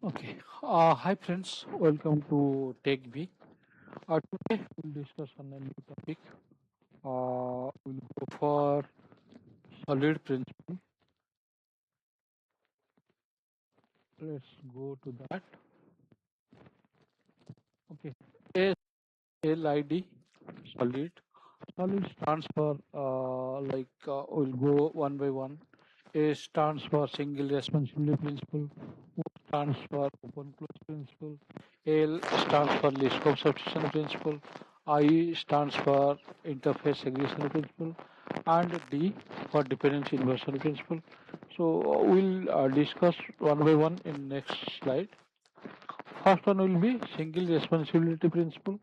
Okay. Hi friends, welcome to Tech Week. Today we'll discuss on a new topic. We'll go for solid principle. Let's go to that. Okay. SLID, solid. Solid stands for we'll go one by one. A stands for single responsibility principle. O stands for open close principle. L stands for list of substitution principle. I stands for interface aggregation principle, and D for dependency inversion principle. So we'll discuss one by one in next slide. First one will be single responsibility principle.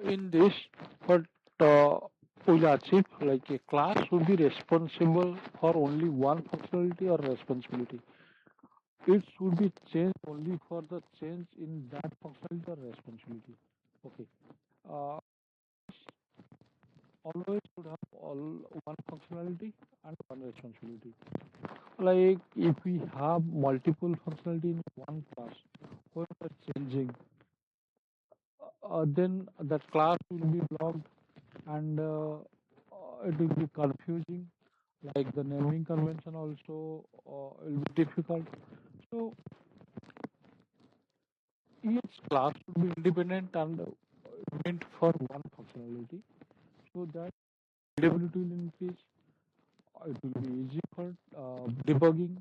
In this, what will achieve, like a class will be responsible for only one functionality or responsibility. It should be changed only for the change in that functionality or responsibility. Okay. Uh, Always should have all one functionality and one responsibility. Like if we have multiple functionality in one class, when we're changing, then that class will be blocked and it will be confusing. Like the naming convention also will be difficult. So each class should be independent and meant for one functionality, so that readability will increase. It will be easy for debugging.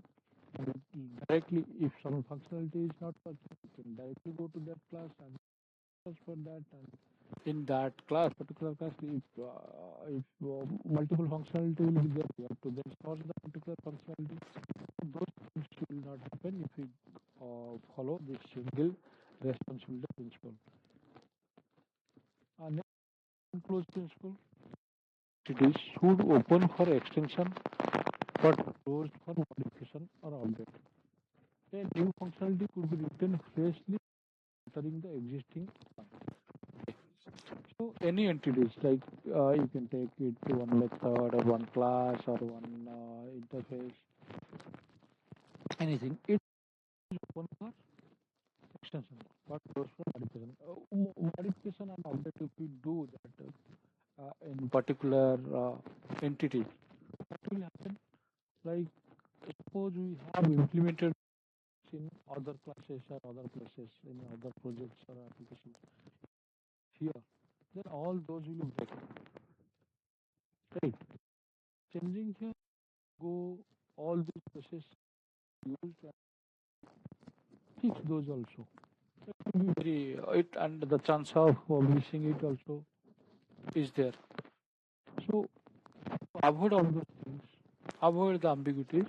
And directly, if some functionality is not working, you can directly go to that class and search for that. And in that class, particular class, if multiple functionality will be there, we have to then search the particular functionality. Those things will not happen if we follow this single responsibility principle. Next, close principle. It is should open for extension but closed for modification or update. A new functionality could be written freshly entering the existing one. So any entities, like you can take it to one method or one class or one interface, anything. It is open for extension, but closed for modification. Modification and update, if we do that in particular entity, what will happen? Like suppose we have implemented in other classes or other places in other projects or applications here, then all those will break. Right. Changing here, go all these processes used and fix those also. It will be very it and the chance of missing it also is there. So avoid all those things, avoid the ambiguities.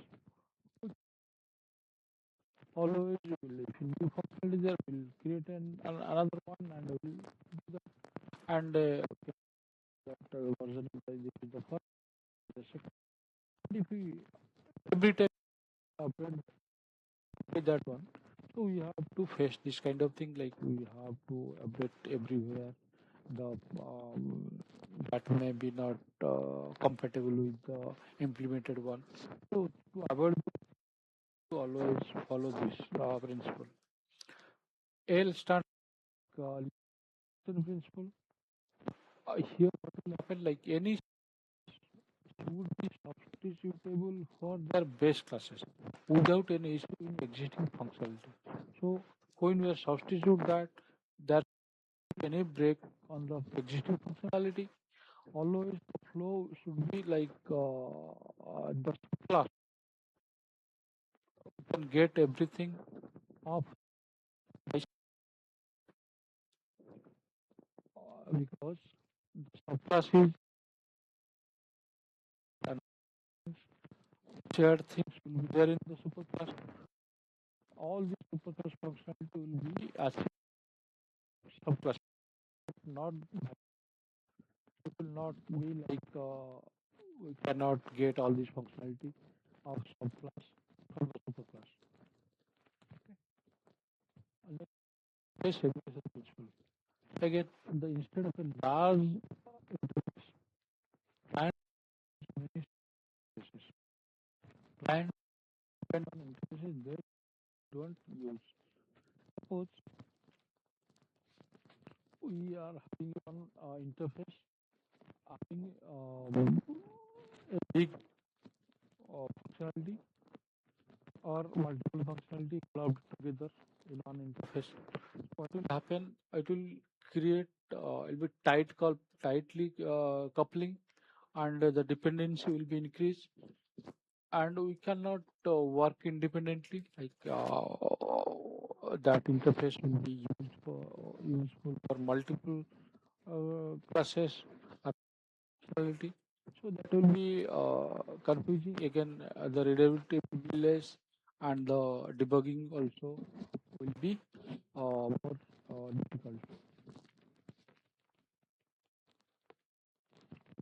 Always we will, if new functionality there, we'll create another one and we'll do that. And that version this is the first, the second. If we every time upgrade that one, so we have to face this kind of thing. Like we have to update everywhere. The that may be not compatible with the implemented one. So to avoid this, to always follow this principle. L stands principle. Here what will happen, like any would be substitutable for their base classes without any issue in existing functionality. So when we substitute that, there any break on the existing functionality. Always the flow should be like the class can get everything off because the subclass is and shared things will be there in the superclass. All the superclass functionality will be as subclass, not it will not be like we cannot get all this functionality of subclass from the superclass. And then base segregation principle. Again, the instead of a large interface, client many interfaces. Client depend on interfaces, they interface having a big functionality or multiple functionality clubbed together in one interface. What will happen? It will create a bit tightly coupling, and the dependency will be increased, and we cannot work independently. Like that interface will be useful for multiple process or functionality. So that will be confusing. Again, the readability will be less, and the debugging also will be more difficult.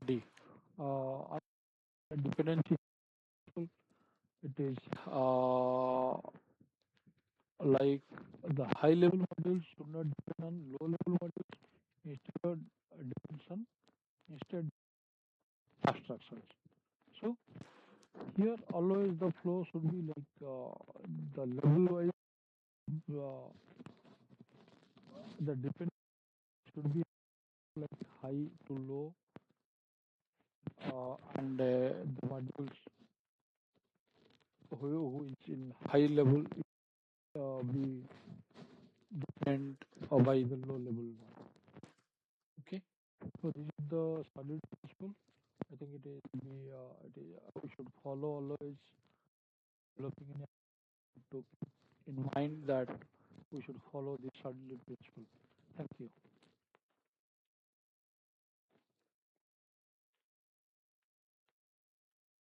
D. Uh, Dependency. It is like the high level modules should not depend on low level modules. Instead, depends on instead abstractions. So here always the flow should be like the level wise. Uh, the depend should be like high to low, and the modules who is in high level be depend by the low level one. Okay, so this is the solid principle. I think it is we should follow always developing in to keep in mind that we should follow this solid principle. Thank you.